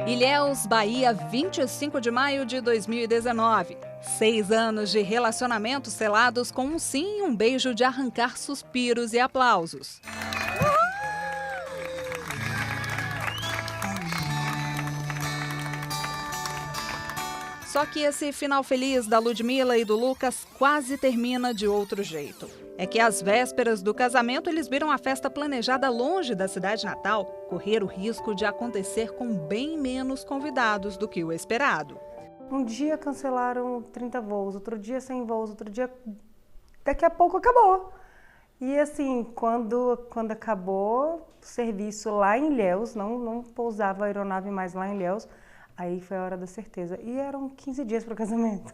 Ilhéus, Bahia, 25 de maio de 2019. 6 anos de relacionamento selados com um sim e um beijo de arrancar suspiros e aplausos. Só que esse final feliz da Ludmilla e do Lucas quase termina de outro jeito. É que às vésperas do casamento eles viram a festa planejada longe da cidade natal correr o risco de acontecer com bem menos convidados do que o esperado. Um dia cancelaram 30 voos, outro dia 100 voos, outro dia... Daqui a pouco acabou. E assim, quando acabou o serviço lá em Ilhéus, não pousava a aeronave mais lá em Ilhéus, aí foi a hora da certeza. E eram 15 dias para o casamento.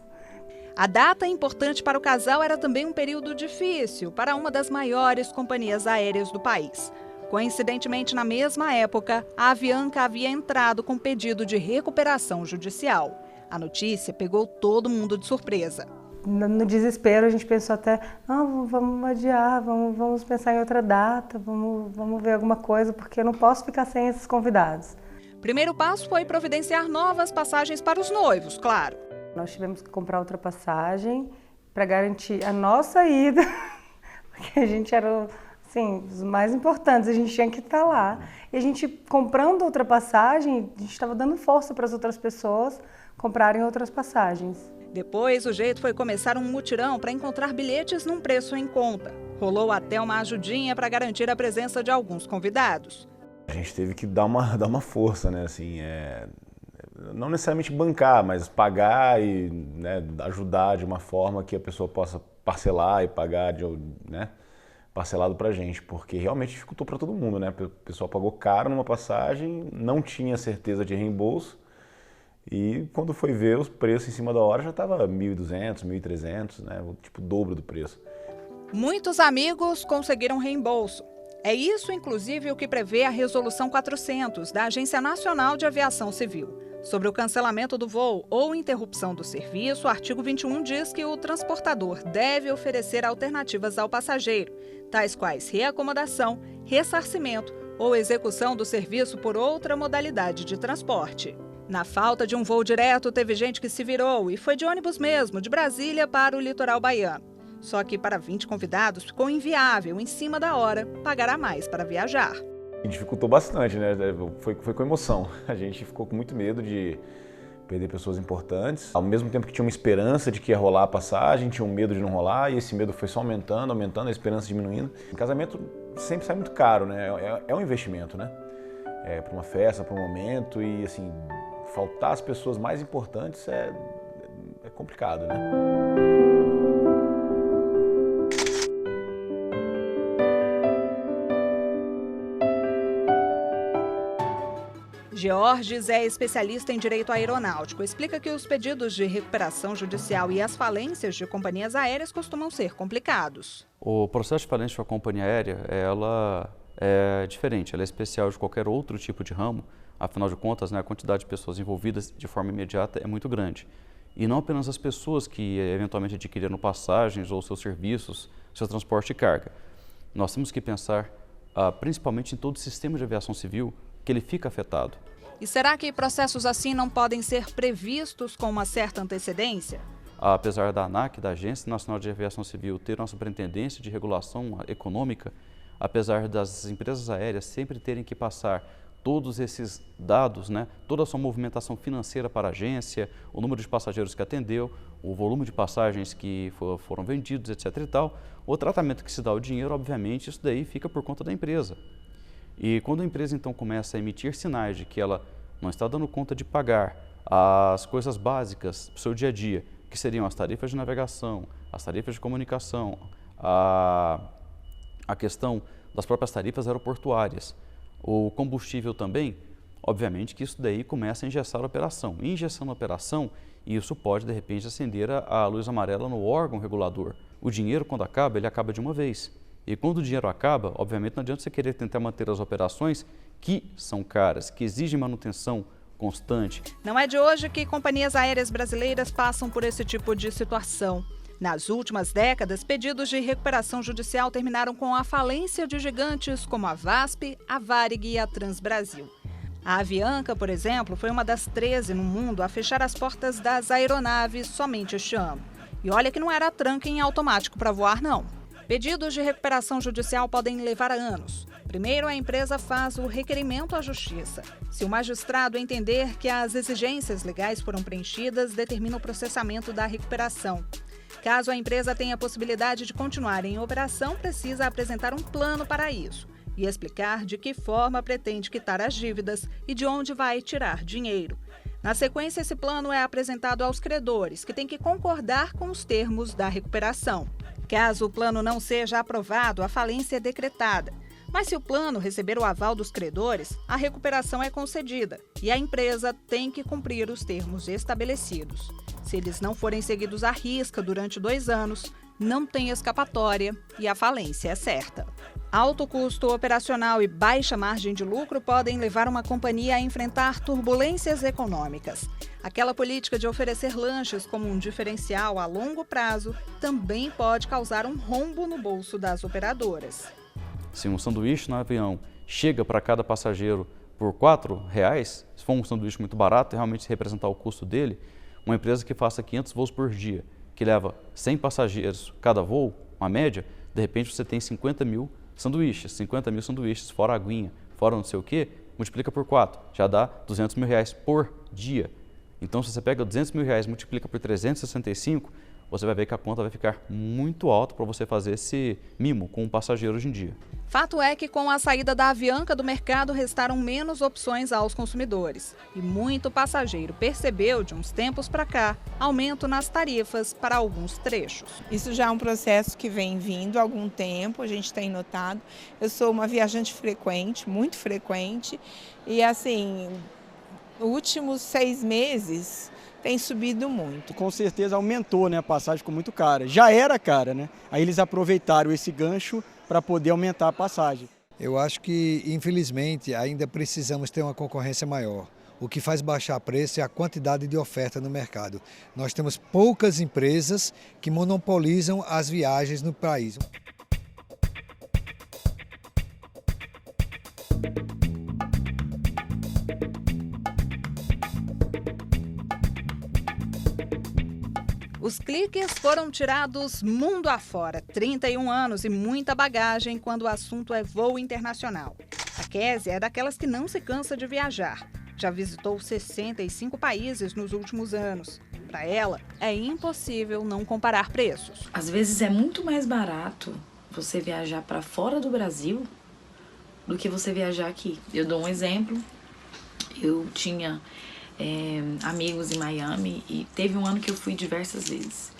A data importante para o casal era também um período difícil para uma das maiores companhias aéreas do país. Coincidentemente, na mesma época, a Avianca havia entrado com pedido de recuperação judicial. A notícia pegou todo mundo de surpresa. No desespero, a gente pensou até, vamos adiar, vamos pensar em outra data, vamos ver alguma coisa, porque eu não posso ficar sem esses convidados. Primeiro passo foi providenciar novas passagens para os noivos, claro. Nós tivemos que comprar outra passagem para garantir a nossa ida, porque a gente era, assim, os mais importantes, a gente tinha que estar lá. E a gente, comprando outra passagem, a gente estava dando força para as outras pessoas comprarem outras passagens. Depois, o jeito foi começar um mutirão para encontrar bilhetes num preço em conta. Rolou até uma ajudinha para garantir a presença de alguns convidados. A gente teve que dar uma força, né, assim, não necessariamente bancar, mas pagar e, né, ajudar de uma forma que a pessoa possa parcelar e pagar, parcelado pra gente, porque realmente dificultou para todo mundo, né, o pessoal pagou caro numa passagem, não tinha certeza de reembolso, e quando foi ver os preços em cima da hora já estava 1.200, 1.300, né, tipo o dobro do preço. Muitos amigos conseguiram reembolso. É isso, inclusive, o que prevê a Resolução 400 da Agência Nacional de Aviação Civil. Sobre o cancelamento do voo ou interrupção do serviço, o artigo 21 diz que o transportador deve oferecer alternativas ao passageiro, tais quais reacomodação, ressarcimento ou execução do serviço por outra modalidade de transporte. Na falta de um voo direto, teve gente que se virou e foi de ônibus mesmo, de Brasília para o litoral baiano. Só que para 20 convidados ficou inviável, em cima da hora, pagar a mais para viajar. Dificultou bastante, né? Foi com emoção. A gente ficou com muito medo de perder pessoas importantes. Ao mesmo tempo que tinha uma esperança de que ia rolar a passagem, tinha um medo de não rolar, e esse medo foi só aumentando, a esperança diminuindo. O casamento sempre sai muito caro, né? É um investimento, né? Para uma festa, para um momento, e assim, faltar as pessoas mais importantes é complicado, né? Georges é especialista em direito aeronáutico. Explica que os pedidos de recuperação judicial e as falências de companhias aéreas costumam ser complicados. O processo de falência de uma companhia aérea, ela é diferente, ela é especial de qualquer outro tipo de ramo. Afinal de contas, né, a quantidade de pessoas envolvidas de forma imediata é muito grande. E não apenas as pessoas que eventualmente adquiriram passagens ou seus serviços, seu transporte de carga. Nós temos que pensar principalmente em todo o sistema de aviação civil, que ele fica afetado. E será que processos assim não podem ser previstos com uma certa antecedência? Apesar da ANAC, da Agência Nacional de Aviação Civil, ter uma superintendência de regulação econômica, apesar das empresas aéreas sempre terem que passar todos esses dados, né, toda a sua movimentação financeira para a agência, o número de passageiros que atendeu, o volume de passagens que foram vendidos, etc. e tal, o tratamento que se dá ao dinheiro, obviamente, isso daí fica por conta da empresa. E quando a empresa então começa a emitir sinais de que ela não está dando conta de pagar as coisas básicas para o seu dia a dia, que seriam as tarifas de navegação, as tarifas de comunicação, a questão das próprias tarifas aeroportuárias, o combustível também, obviamente que isso daí começa a engessar a operação. E engessando a operação, isso pode de repente acender a luz amarela no órgão regulador. O dinheiro, quando acaba, ele acaba de uma vez. E quando o dinheiro acaba, obviamente não adianta você querer tentar manter as operações que são caras, que exigem manutenção constante. Não é de hoje que companhias aéreas brasileiras passam por esse tipo de situação. Nas últimas décadas, pedidos de recuperação judicial terminaram com a falência de gigantes como a VASP, a Varig e a Transbrasil. A Avianca, por exemplo, foi uma das 13 no mundo a fechar as portas das aeronaves somente este ano. E olha que não era tranca em automático para voar, não. Pedidos de recuperação judicial podem levar anos. Primeiro, a empresa faz o requerimento à Justiça. Se o magistrado entender que as exigências legais foram preenchidas, determina o processamento da recuperação. Caso a empresa tenha a possibilidade de continuar em operação, precisa apresentar um plano para isso e explicar de que forma pretende quitar as dívidas e de onde vai tirar dinheiro. Na sequência, esse plano é apresentado aos credores, que têm que concordar com os termos da recuperação. Caso o plano não seja aprovado, a falência é decretada. Mas se o plano receber o aval dos credores, a recuperação é concedida e a empresa tem que cumprir os termos estabelecidos. Se eles não forem seguidos à risca durante 2 anos, não tem escapatória e a falência é certa. Alto custo operacional e baixa margem de lucro podem levar uma companhia a enfrentar turbulências econômicas. Aquela política de oferecer lanches como um diferencial a longo prazo também pode causar um rombo no bolso das operadoras. Se um sanduíche no avião chega para cada passageiro por R$4, se for um sanduíche muito barato e realmente representar o custo dele, uma empresa que faça 500 voos por dia, que leva 100 passageiros cada voo, uma média, de repente você tem 50 mil sanduíches, fora a aguinha, fora não sei o quê, multiplica por 4, já dá R$200 mil por dia. Então, se você pega R$200 mil e multiplica por 365, você vai ver que a conta vai ficar muito alta para você fazer esse mimo com um passageiro hoje em dia. Fato é que com a saída da Avianca do mercado restaram menos opções aos consumidores. E muito passageiro percebeu de uns tempos para cá aumento nas tarifas para alguns trechos. Isso já é um processo que vem vindo há algum tempo, a gente tem notado. Eu sou uma viajante frequente, muito frequente, e assim, nos últimos 6 meses tem subido muito. Com certeza aumentou, né? A passagem ficou muito cara. Já era cara, né? Aí eles aproveitaram esse gancho para poder aumentar a passagem. Eu acho que, infelizmente, ainda precisamos ter uma concorrência maior. O que faz baixar preço é a quantidade de oferta no mercado. Nós temos poucas empresas que monopolizam as viagens no país. Os cliques foram tirados mundo afora, 31 anos e muita bagagem quando o assunto é voo internacional. A Késia é daquelas que não se cansa de viajar. Já visitou 65 países nos últimos anos. Para ela, é impossível não comparar preços. Às vezes é muito mais barato você viajar para fora do Brasil do que você viajar aqui. Eu dou um exemplo. Eu tinha amigos em Miami e teve um ano que eu fui diversas vezes.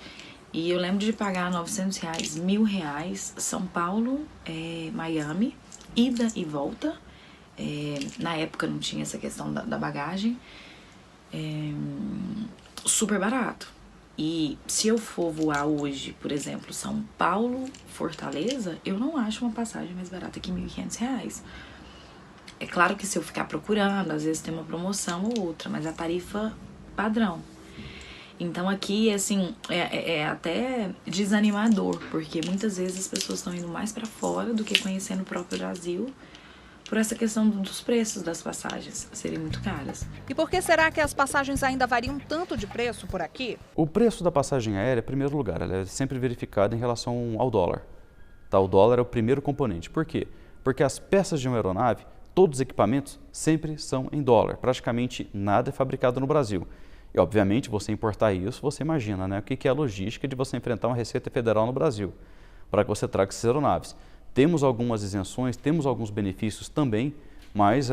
E eu lembro de pagar R$900, R$1.000, São Paulo, Miami, ida e volta. Na época não tinha essa questão da bagagem. Super barato. E se eu for voar hoje, por exemplo, São Paulo, Fortaleza, eu não acho uma passagem mais barata que R$1.500. É claro que se eu ficar procurando, às vezes tem uma promoção ou outra, mas a tarifa padrão. Então aqui, assim, é até desanimador, porque muitas vezes as pessoas estão indo mais para fora do que conhecendo o próprio Brasil, por essa questão dos preços das passagens serem muito caras. E por que será que as passagens ainda variam tanto de preço por aqui? O preço da passagem aérea, em primeiro lugar, ela é sempre verificada em relação ao dólar. Tá? O dólar é o primeiro componente. Por quê? Porque as peças de uma aeronave, todos os equipamentos sempre são em dólar. Praticamente nada é fabricado no Brasil. E, obviamente, você importar isso, você imagina, né? O que é a logística de você enfrentar uma Receita Federal no Brasil, para que você traga essas aeronaves. Temos algumas isenções, temos alguns benefícios também, mas,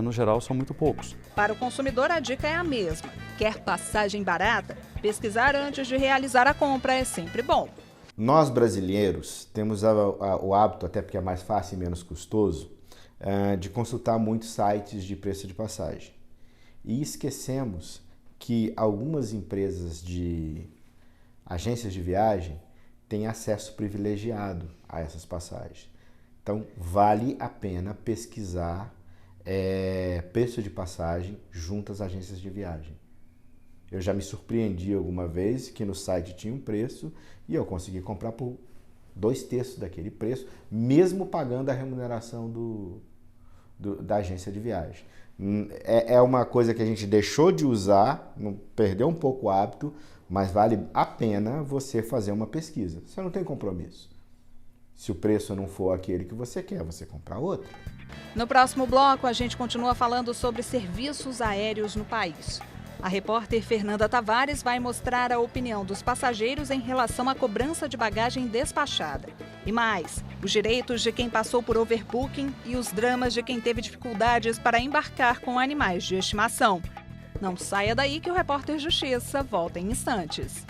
no geral, são muito poucos. Para o consumidor, a dica é a mesma. Quer passagem barata? Pesquisar antes de realizar a compra é sempre bom. Nós, brasileiros, temos o hábito, até porque é mais fácil e menos custoso, de consultar muitos sites de preço de passagem. E esquecemos que algumas empresas de agências de viagem têm acesso privilegiado a essas passagens. Então, vale a pena pesquisar preço de passagem junto às agências de viagem. Eu já me surpreendi alguma vez que no site tinha um preço e eu consegui comprar por 2/3 daquele preço, mesmo pagando a remuneração da agência de viagem. É uma coisa que a gente deixou de usar, perdeu um pouco o hábito, mas vale a pena você fazer uma pesquisa. Você não tem compromisso. Se o preço não for aquele que você quer, você comprar outro. No próximo bloco, a gente continua falando sobre serviços aéreos no país. A repórter Fernanda Tavares vai mostrar a opinião dos passageiros em relação à cobrança de bagagem despachada. E mais, os direitos de quem passou por overbooking e os dramas de quem teve dificuldades para embarcar com animais de estimação. Não saia daí que o Repórter Justiça volta em instantes.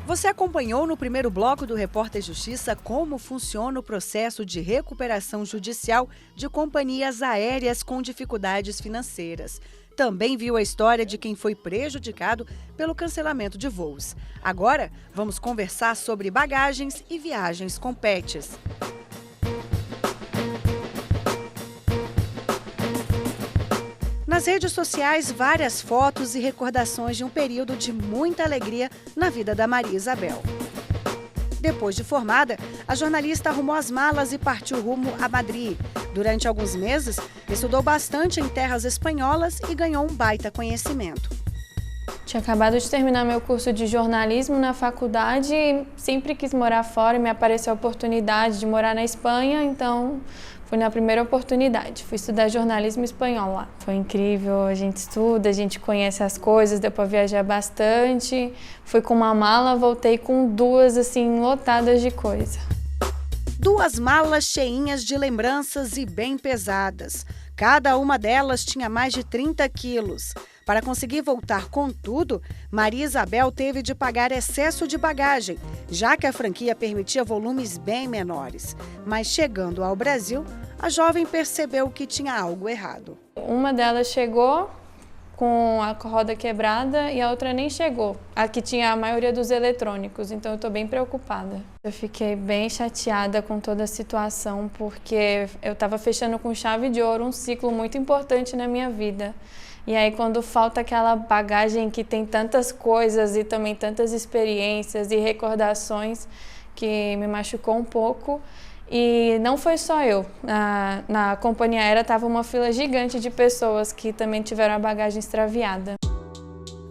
Você acompanhou no primeiro bloco do Repórter Justiça como funciona o processo de recuperação judicial de companhias aéreas com dificuldades financeiras. Também viu a história de quem foi prejudicado pelo cancelamento de voos. Agora, vamos conversar sobre bagagens e viagens com pets. Nas redes sociais, várias fotos e recordações de um período de muita alegria na vida da Maria Isabel. Depois de formada, a jornalista arrumou as malas e partiu rumo a Madrid. Durante alguns meses, estudou bastante em terras espanholas e ganhou um baita conhecimento. Tinha acabado de terminar meu curso de jornalismo na faculdade e sempre quis morar fora e me apareceu a oportunidade de morar na Espanha, então fui na primeira oportunidade. Fui estudar jornalismo espanhol lá. Foi incrível, a gente estuda, a gente conhece as coisas, deu para viajar bastante. Fui com uma mala, voltei com 2, assim, lotadas de coisa. 2 malas cheinhas de lembranças e bem pesadas. Cada uma delas tinha mais de 30 quilos. Para conseguir voltar com tudo, Maria Isabel teve de pagar excesso de bagagem, já que a franquia permitia volumes bem menores. Mas chegando ao Brasil, a jovem percebeu que tinha algo errado. Uma delas chegou com a roda quebrada e a outra nem chegou. A que tinha a maioria dos eletrônicos, então eu estou bem preocupada. Eu fiquei bem chateada com toda a situação, porque eu estava fechando com chave de ouro um ciclo muito importante na minha vida. E aí quando falta aquela bagagem que tem tantas coisas e também tantas experiências e recordações, que me machucou um pouco. E não foi só eu. Na companhia aérea estava uma fila gigante de pessoas que também tiveram a bagagem extraviada.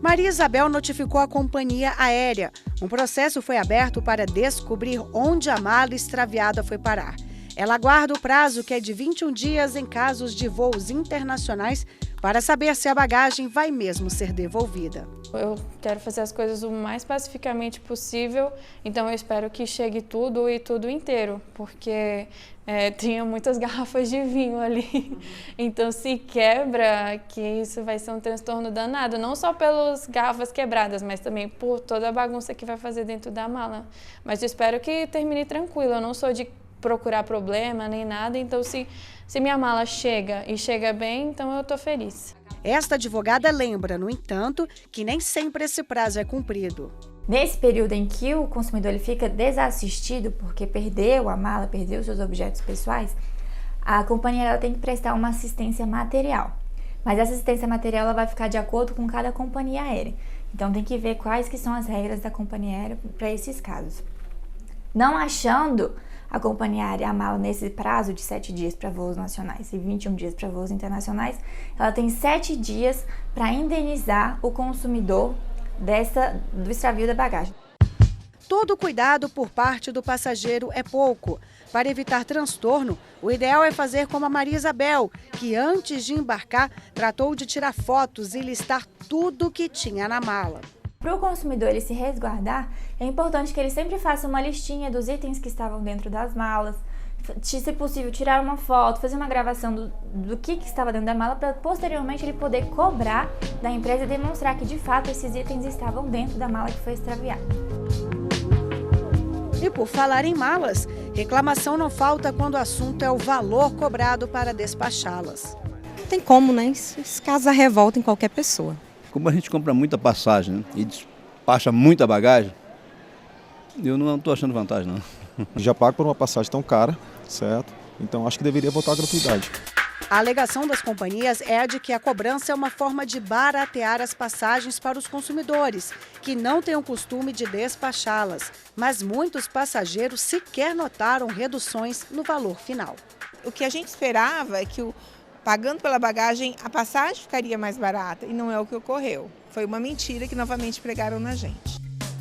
Maria Isabel notificou a companhia aérea. Um processo foi aberto para descobrir onde a mala extraviada foi parar. Ela aguarda o prazo, que é de 21 dias em casos de voos internacionais, para saber se a bagagem vai mesmo ser devolvida. Eu quero fazer as coisas o mais pacificamente possível, então eu espero que chegue tudo e tudo inteiro, porque tinha muitas garrafas de vinho ali. Então, se quebra, que isso vai ser um transtorno danado, não só pelas garrafas quebradas, mas também por toda a bagunça que vai fazer dentro da mala. Mas eu espero que termine tranquilo, eu não sou de procurar problema nem nada, então se minha mala chega e chega bem, então eu estou feliz. Esta advogada lembra, no entanto, que nem sempre esse prazo é cumprido. Nesse período em que o consumidor ele fica desassistido porque perdeu a mala, perdeu seus objetos pessoais, a companhia ela tem que prestar uma assistência material. Mas essa assistência material ela vai ficar de acordo com cada companhia aérea. Então tem que ver quais que são as regras da companhia aérea para esses casos. Não achando a companhia aérea a mala nesse prazo de 7 dias para voos nacionais e 21 dias para voos internacionais, ela tem 7 dias para indenizar o consumidor do extravio da bagagem. Todo cuidado por parte do passageiro é pouco. Para evitar transtorno, o ideal é fazer como a Maria Isabel, que antes de embarcar, tratou de tirar fotos e listar tudo que tinha na mala. Para o consumidor ele se resguardar, é importante que ele sempre faça uma listinha dos itens que estavam dentro das malas, se possível tirar uma foto, fazer uma gravação do que estava dentro da mala, para posteriormente ele poder cobrar da empresa e demonstrar que de fato esses itens estavam dentro da mala que foi extraviada. E por falar em malas, reclamação não falta quando o assunto é o valor cobrado para despachá-las. Não tem como, né? Isso causa revolta em qualquer pessoa. Como a gente compra muita passagem, né, e despacha muita bagagem, eu não estou achando vantagem, não. Já pago por uma passagem tão cara, certo? Então acho que deveria voltar à gratuidade. A alegação das companhias é a de que a cobrança é uma forma de baratear as passagens para os consumidores, que não têm o costume de despachá-las. Mas muitos passageiros sequer notaram reduções no valor final. O que a gente esperava é que, pagando pela bagagem, a passagem ficaria mais barata, e não é o que ocorreu. Foi uma mentira que novamente pregaram na gente.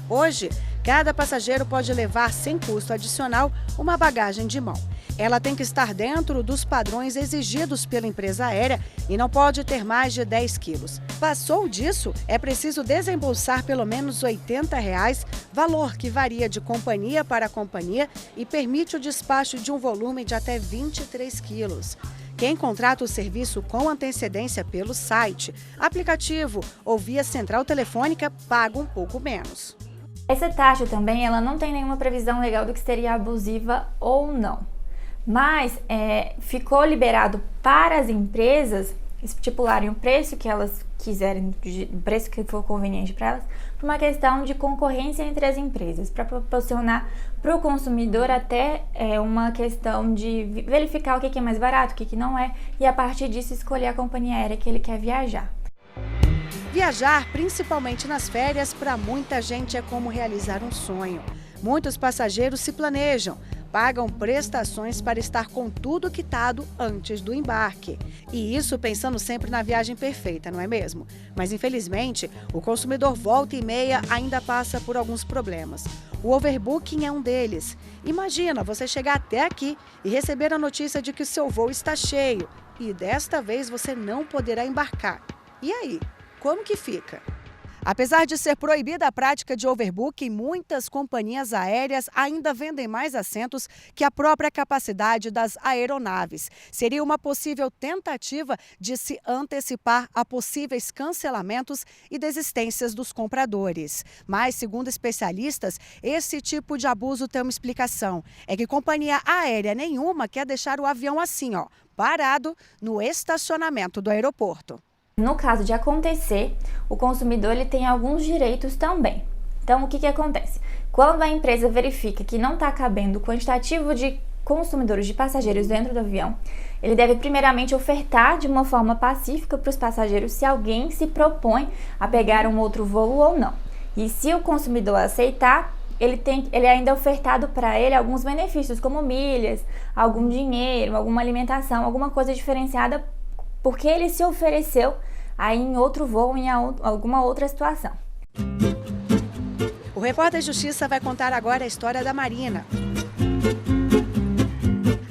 Hoje, cada passageiro pode levar sem custo adicional uma bagagem de mão. Ela tem que estar dentro dos padrões exigidos pela empresa aérea e não pode ter mais de 10 quilos. Passou disso, é preciso desembolsar pelo menos R$ 80, valor que varia de companhia para companhia e permite o despacho de um volume de até 23 quilos. Quem contrata o serviço com antecedência pelo site, aplicativo ou via central telefônica paga um pouco menos. Essa taxa também ela não tem nenhuma previsão legal do que seria abusiva ou não. Mas ficou liberado para as empresas estipularem o preço que elas quiserem, o preço que for conveniente para elas, por uma questão de concorrência entre as empresas, para proporcionar para o consumidor até uma questão de verificar o que é mais barato, o que não é, e a partir disso escolher a companhia aérea que ele quer viajar. Viajar, principalmente nas férias, para muita gente é como realizar um sonho. Muitos passageiros se planejam, pagam prestações para estar com tudo quitado antes do embarque. E isso pensando sempre na viagem perfeita, não é mesmo? Mas infelizmente, o consumidor volta e meia ainda passa por alguns problemas. O overbooking é um deles. Imagina você chegar até aqui e receber a notícia de que o seu voo está cheio e desta vez você não poderá embarcar. E aí, como que fica? Apesar de ser proibida a prática de overbooking, muitas companhias aéreas ainda vendem mais assentos que a própria capacidade das aeronaves. Seria uma possível tentativa de se antecipar a possíveis cancelamentos e desistências dos compradores. Mas, segundo especialistas, esse tipo de abuso tem uma explicação. É que companhia aérea nenhuma quer deixar o avião assim, parado no estacionamento do aeroporto. No caso de acontecer, o consumidor ele tem alguns direitos também. Então, o que acontece? Quando a empresa verifica que não está cabendo o quantitativo de consumidores, de passageiros dentro do avião, ele deve primeiramente ofertar de uma forma pacífica para os passageiros se alguém se propõe a pegar um outro voo ou não. E se o consumidor aceitar, ele é ainda ofertado para ele alguns benefícios, como milhas, algum dinheiro, alguma alimentação, alguma coisa diferenciada, porque ele se ofereceu aí em outro voo, em alguma outra situação. O Repórter Justiça vai contar agora a história da Marina.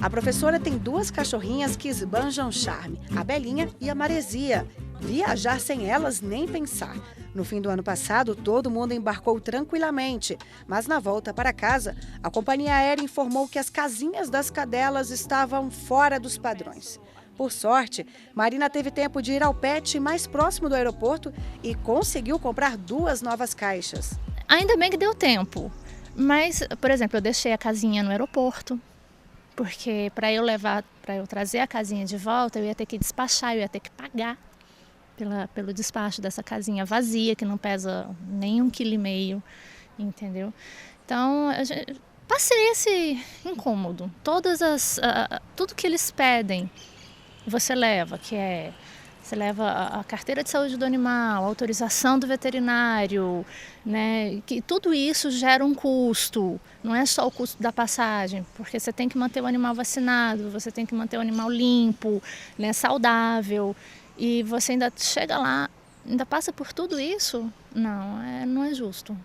A professora tem 2 cachorrinhas que esbanjam charme, a Belinha e a Maresia. Viajar sem elas, nem pensar. No fim do ano passado, todo mundo embarcou tranquilamente, mas na volta para casa, a companhia aérea informou que as casinhas das cadelas estavam fora dos padrões. Por sorte, Marina teve tempo de ir ao pet mais próximo do aeroporto e conseguiu comprar 2 novas caixas. Ainda bem que deu tempo, mas, por exemplo, eu deixei a casinha no aeroporto, porque para eu trazer a casinha de volta, eu ia ter que despachar, eu ia ter que pagar pelo despacho dessa casinha vazia, que não pesa nem 1,5 kg, entendeu? Então, passei esse incômodo. Tudo que eles pedem, você leva, você leva a carteira de saúde do animal, a autorização do veterinário, né? Que tudo isso gera um custo, não é só o custo da passagem, porque você tem que manter o animal vacinado, você tem que manter o animal limpo, né, saudável, e você ainda chega lá, ainda passa por tudo isso? Não é justo.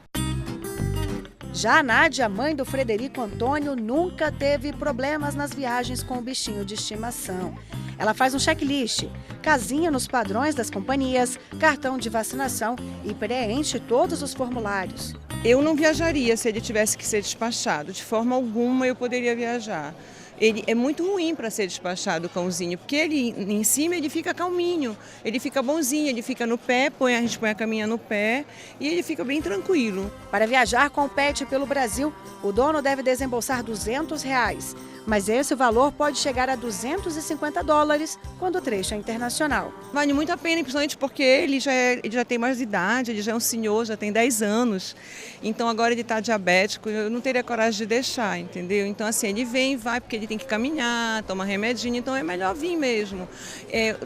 Já a Nádia, mãe do Frederico Antônio, nunca teve problemas nas viagens com o bichinho de estimação. Ela faz um checklist, casinha nos padrões das companhias, cartão de vacinação e preenche todos os formulários. Eu não viajaria se ele tivesse que ser despachado. De forma alguma eu poderia viajar. Ele é muito ruim para ser despachado, o cãozinho, porque ele em cima ele fica calminho, ele fica bonzinho, ele fica no pé, a gente põe a caminha no pé e ele fica bem tranquilo. Para viajar com o pet pelo Brasil, o dono deve desembolsar R$ 200. mas esse valor pode chegar a $250 quando o trecho é internacional. Vale muito a pena, principalmente porque ele já tem mais idade, ele já é um senhor, já tem 10 anos. Então agora ele está diabético, eu não teria coragem de deixar, entendeu? Então assim, ele vem e vai porque ele tem que caminhar, toma remedinho, então é melhor vir mesmo.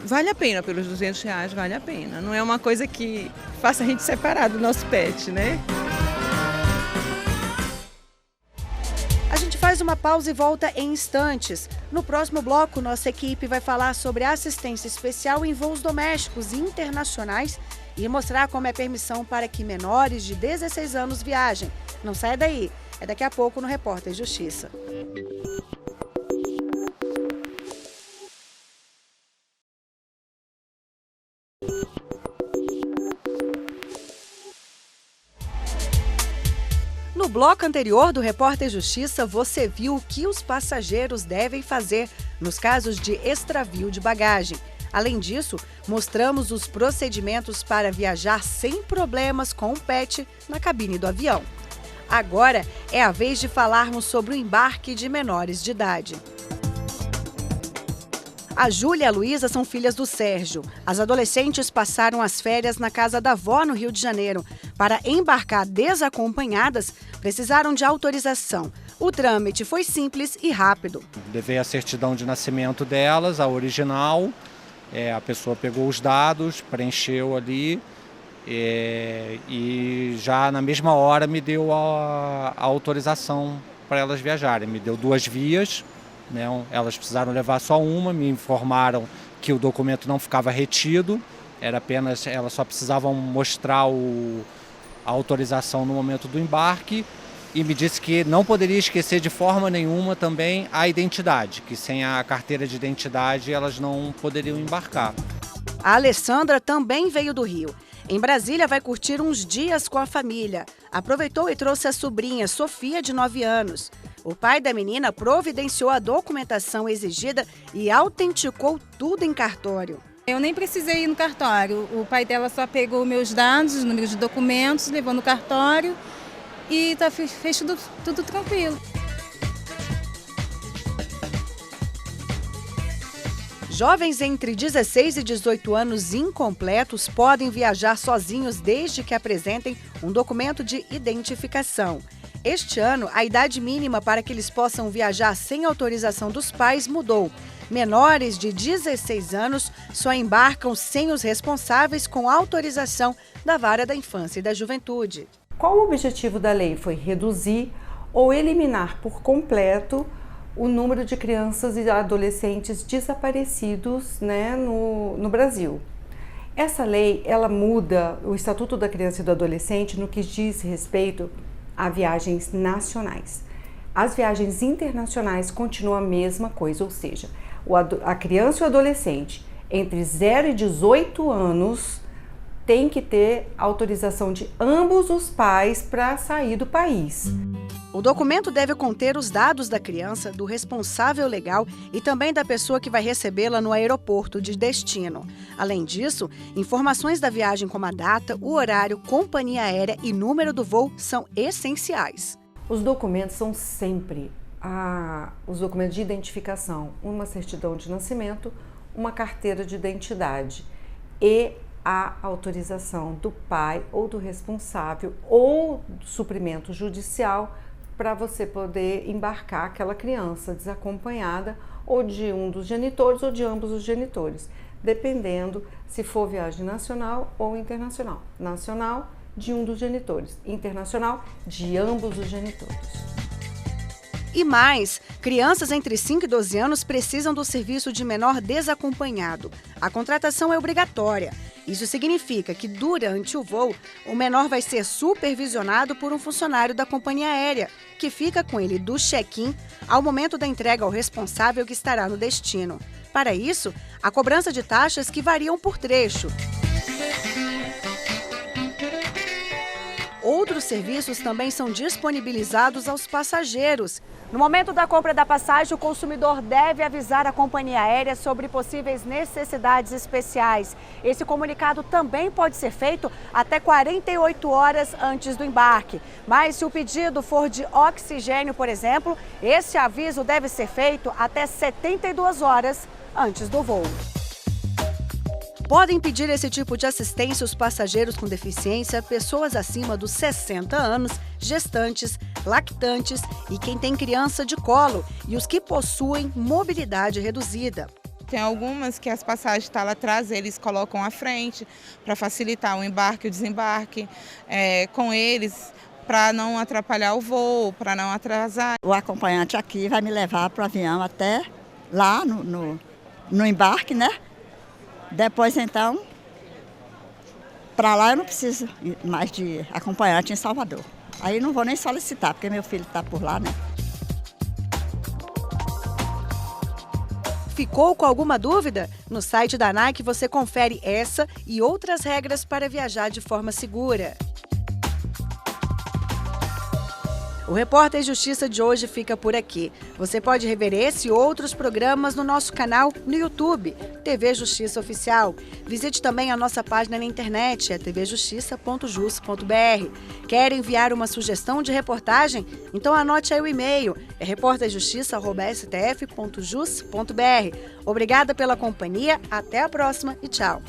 Vale a pena pelos R$200, vale a pena. Não é uma coisa que faça a gente separar do nosso pet, né? A gente faz uma pausa e volta em instantes. No próximo bloco, nossa equipe vai falar sobre assistência especial em voos domésticos e internacionais e mostrar como é permissão para que menores de 16 anos viajem. Não saia daí, é daqui a pouco no Repórter Justiça. No bloco anterior do Repórter Justiça, você viu o que os passageiros devem fazer nos casos de extravio de bagagem. Além disso, mostramos os procedimentos para viajar sem problemas com o pet na cabine do avião. Agora é a vez de falarmos sobre o embarque de menores de idade. A Júlia e a Luísa são filhas do Sérgio. As adolescentes passaram as férias na casa da avó no Rio de Janeiro. Para embarcar desacompanhadas, precisaram de autorização. O trâmite foi simples e rápido. Levei a certidão de nascimento delas, a original. A pessoa pegou os dados, preencheu ali e já na mesma hora me deu a autorização para elas viajarem. Me deu 2 vias. Elas precisaram levar só uma, me informaram que o documento não ficava retido, era apenas, elas só precisavam mostrar a autorização no momento do embarque e me disse que não poderia esquecer de forma nenhuma também a identidade, que sem a carteira de identidade elas não poderiam embarcar. A Alessandra também veio do Rio. Em Brasília vai curtir uns dias com a família. Aproveitou e trouxe a sobrinha, Sofia, de 9 anos. O pai da menina providenciou a documentação exigida e autenticou tudo em cartório. Eu nem precisei ir no cartório. O pai dela só pegou meus dados, o número de documentos, levou no cartório e fez tudo tranquilo. Jovens entre 16 e 18 anos incompletos podem viajar sozinhos desde que apresentem um documento de identificação. Este ano, a idade mínima para que eles possam viajar sem autorização dos pais mudou. Menores de 16 anos só embarcam sem os responsáveis com autorização da Vara da Infância e da Juventude. Qual o objetivo da lei? Foi reduzir ou eliminar por completo o número de crianças e adolescentes desaparecidos, no Brasil. Essa lei, ela muda o Estatuto da Criança e do Adolescente no que diz respeito a viagens nacionais. As viagens internacionais continuam a mesma coisa, ou seja, a criança e o adolescente entre 0 e 18 anos tem que ter autorização de ambos os pais para sair do país. O documento deve conter os dados da criança, do responsável legal e também da pessoa que vai recebê-la no aeroporto de destino. Além disso, informações da viagem como a data, o horário, companhia aérea e número do voo são essenciais. Os documentos são sempre os documentos de identificação, uma certidão de nascimento, uma carteira de identidade e a autorização do pai ou do responsável ou do suprimento judicial para você poder embarcar aquela criança desacompanhada ou de um dos genitores ou de ambos os genitores, dependendo se for viagem nacional ou internacional. Nacional, de um dos genitores. Internacional, de ambos os genitores. E mais, crianças entre 5 e 12 anos precisam do serviço de menor desacompanhado. A contratação é obrigatória. Isso significa que, durante o voo, o menor vai ser supervisionado por um funcionário da companhia aérea, que fica com ele do check-in ao momento da entrega ao responsável que estará no destino. Para isso, há cobrança de taxas que variam por trecho. outros serviços também são disponibilizados aos passageiros. No momento da compra da passagem, o consumidor deve avisar a companhia aérea sobre possíveis necessidades especiais. Esse comunicado também pode ser feito até 48 horas antes do embarque. Mas se o pedido for de oxigênio, por exemplo, esse aviso deve ser feito até 72 horas antes do voo. Podem pedir esse tipo de assistência os passageiros com deficiência, pessoas acima dos 60 anos, gestantes, lactantes e quem tem criança de colo e os que possuem mobilidade reduzida. Tem algumas que as passagens estão lá atrás, eles colocam à frente para facilitar o embarque e o desembarque com eles, para não atrapalhar o voo, para não atrasar. O acompanhante aqui vai me levar para o avião até lá no embarque, né? Depois, então, para lá eu não preciso mais de acompanhante em Salvador. Aí não vou nem solicitar, porque meu filho está por lá, né? Ficou com alguma dúvida? No site da ANAC você confere essa e outras regras para viajar de forma segura. O Repórter Justiça de hoje fica por aqui. Você pode rever esse e outros programas no nosso canal no YouTube, TV Justiça Oficial. Visite também a nossa página na internet, é tvjustiça.jus.br. Quer enviar uma sugestão de reportagem? Então anote aí o e-mail, é reporterjustiça@stf.jus.br. Obrigada pela companhia, até a próxima e tchau.